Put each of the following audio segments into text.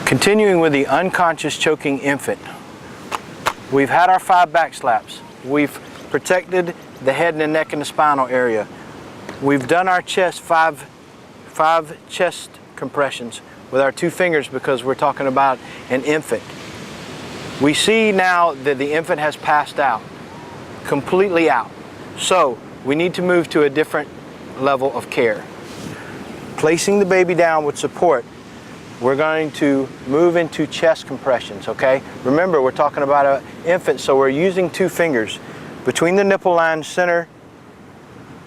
Continuing with the unconscious choking infant, we've had our 5 back slaps. We've protected the head and the neck and the spinal area. We've done our chest, five chest compressions with our 2 fingers because we're talking about an infant. We see now that the infant has passed out, completely out. So we need to move to a different level of care. Placing the baby down with support, we're going to move into chest compressions, okay? Remember, we're talking about an infant, so we're using 2 fingers. Between the nipple line center,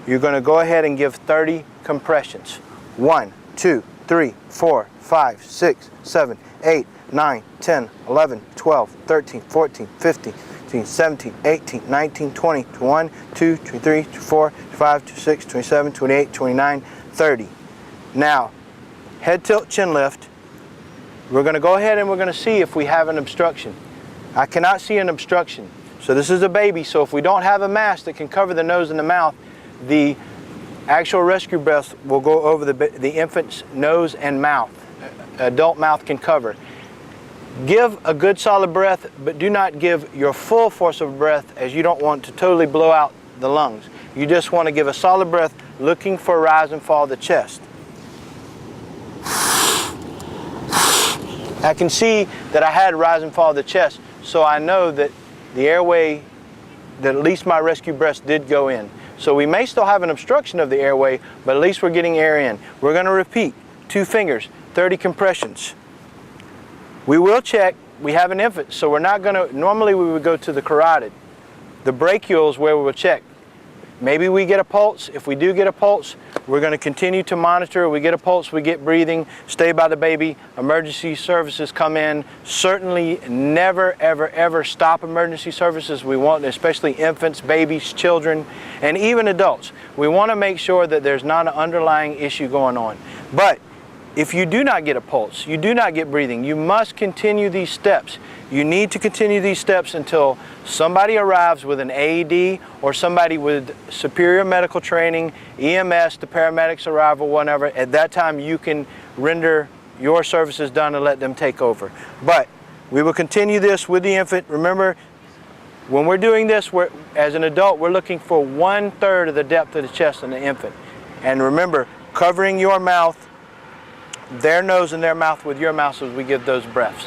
you're going to go ahead and give 30 compressions. 1, 2, 3, 4, 5, 6, 7, 8, 9, 10, 11, 12, 13, 14, 15, 16, 17, 18, 19, 20, 21, 22, 23, 24, 25, 26, 27, 28, 29, 30. Now, head tilt, chin lift. We're going to go ahead and we're going to see if we have an obstruction. I cannot see an obstruction. So this is a baby, so if we don't have a mask that can cover the nose and the mouth, the actual rescue breath will go over the infant's nose and mouth. Adult mouth can cover. Give a good solid breath, but do not give your full force of breath, as you don't want to totally blow out the lungs. You just want to give a solid breath, looking for rise and fall of the chest. I can see that I had rise and fall of the chest, so I know that the airway, that at least my rescue breath did go in. So we may still have an obstruction of the airway, but at least we're getting air in. We're going to repeat, 2 fingers, 30 compressions. We will check, we have an infant, so we're not going to, normally we would go to the carotid. The brachial is where we will check. Maybe we get a pulse. If we do get a pulse, we're going to continue to monitor. We get a pulse, we get breathing, stay by the baby. Emergency services come in. Certainly never, ever, ever stop emergency services. We want, especially infants, babies, children, and even adults. We want to make sure that there's not an underlying issue going on. But if you do not get a pulse, you do not get breathing, you must continue these steps. You need to continue these steps until somebody arrives with an AED or somebody with superior medical training, EMS, the paramedics arrive or whatever. At that time, you can render your services done and let them take over. But we will continue this with the infant. Remember, when we're doing this, as an adult, we're looking for 1/3 of the depth of the chest in the infant. And remember, covering your mouth, their nose and their mouth with your mouth as we give those breaths.